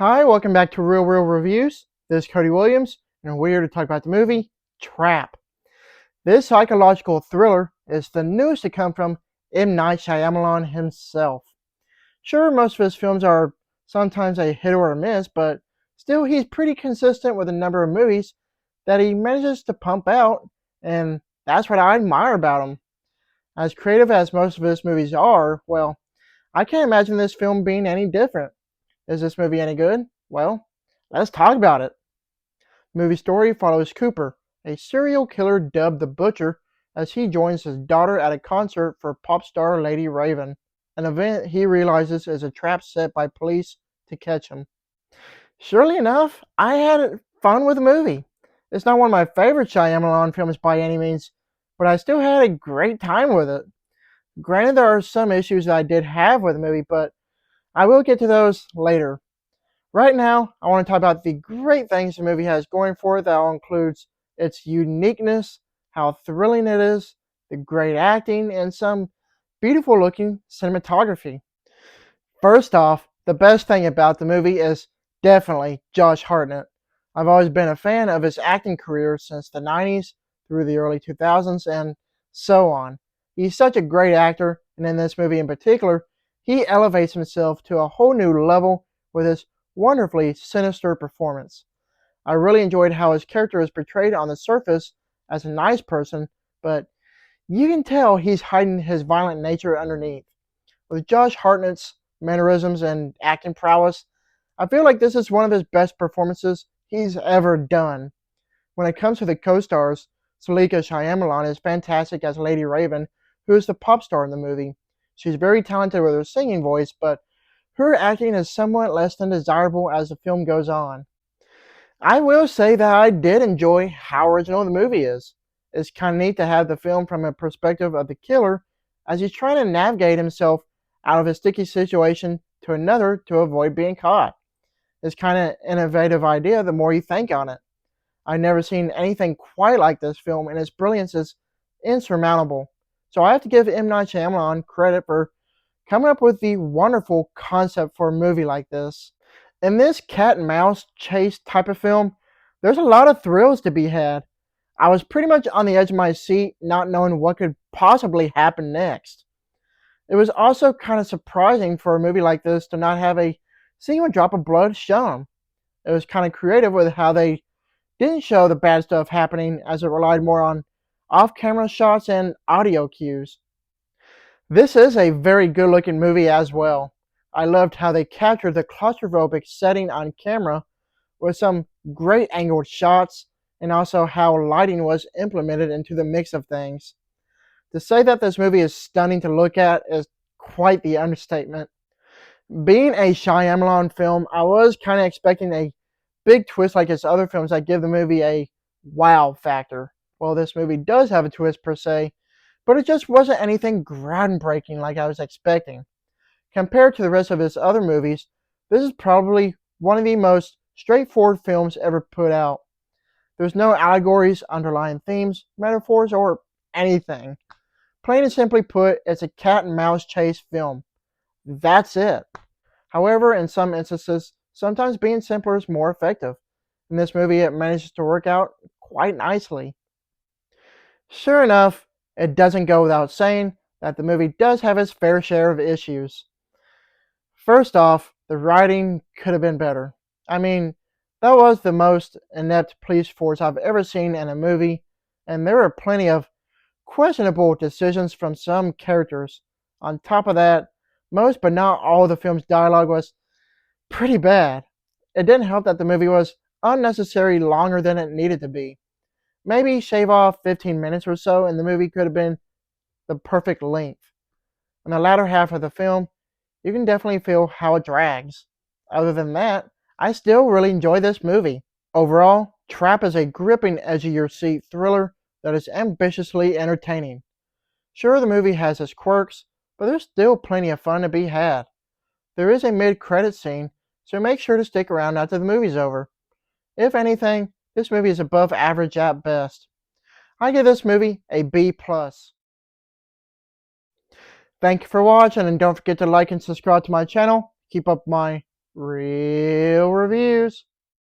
Hi, welcome back to Real Reviews. This is Cody Williams, and we're here to talk about the movie Trap. This psychological thriller is the newest to come from M. Night Shyamalan himself. Sure, most of his films are sometimes a hit or a miss, but still he's pretty consistent with the number of movies that he manages to pump out, and that's what I admire about him. As creative as most of his movies are, well, I can't imagine this film being any different. Is this movie any good? Well, let's talk about it. Movie story follows Cooper, a serial killer dubbed the Butcher, as he joins his daughter at a concert for pop star Lady Raven, an event he realizes is a trap set by police to catch him. Surely enough, I had fun with the movie. It's not one of my favorite Shyamalan films by any means, but I still had a great time with it. Granted, there are some issues that I did have with the movie, but I will get to those later. Right now, I want to talk about the great things the movie has going for it. That all includes its uniqueness, how thrilling it is, the great acting, and some beautiful looking cinematography. First off, the best thing about the movie is definitely Josh Hartnett. I've always been a fan of his acting career since the 90s through the early 2000s and so on. He's such a great actor, and in this movie in particular, he elevates himself to a whole new level with his wonderfully sinister performance. I really enjoyed how his character is portrayed on the surface as a nice person, but you can tell he's hiding his violent nature underneath. With Josh Hartnett's mannerisms and acting prowess, I feel like this is one of his best performances he's ever done. When it comes to the co-stars, Saleka Shyamalan is fantastic as Lady Raven, who is the pop star in the movie. She's very talented with her singing voice, but her acting is somewhat less than desirable as the film goes on. I will say that I did enjoy how original the movie is. It's kind of neat to have the film from a perspective of the killer as he's trying to navigate himself out of a sticky situation to another to avoid being caught. It's kind of an innovative idea the more you think on it. I've never seen anything quite like this film, and its brilliance is insurmountable. So I have to give M. Night Shyamalan credit for coming up with the wonderful concept for a movie like this. In this cat and mouse chase type of film, there's a lot of thrills to be had. I was pretty much on the edge of my seat, not knowing what could possibly happen next. It was also kind of surprising for a movie like this to not have a single drop of blood shown. It was kind of creative with how they didn't show the bad stuff happening, as it relied more on off-camera shots and audio cues. This is a very good looking movie as well. I loved how they captured the claustrophobic setting on camera with some great angled shots, and also how lighting was implemented into the mix of things. To say that this movie is stunning to look at is quite the understatement. Being a Shyamalan film, I was kind of expecting a big twist like his other films that give the movie a wow factor. Well, this movie does have a twist per se, but it just wasn't anything groundbreaking like I was expecting. Compared to the rest of his other movies, this is probably one of the most straightforward films ever put out. There's no allegories, underlying themes, metaphors, or anything. Plain and simply put, it's a cat and mouse chase film. That's it. However, in some instances, sometimes being simpler is more effective. In this movie, it manages to work out quite nicely. Sure enough, it doesn't go without saying that the movie does have its fair share of issues. First off, the writing could have been better. I mean, that was the most inept police force I've ever seen in a movie, and there were plenty of questionable decisions from some characters. On top of that, most but not all of the film's dialogue was pretty bad. It didn't help that the movie was unnecessarily longer than it needed to be. Maybe shave off 15 minutes or so, and the movie could have been the perfect length. In the latter half of the film, you can definitely feel how it drags. Other than that, I still really enjoy this movie. Overall, Trap is a gripping edge-of-your-seat thriller that is ambitiously entertaining. Sure, the movie has its quirks, but there's still plenty of fun to be had. There is a mid-credit scene, so make sure to stick around after the movie's over. If anything, this movie is above average at best. I give this movie a B+. Thank you for watching, and don't forget to like and subscribe to my channel. Keep up my real reviews.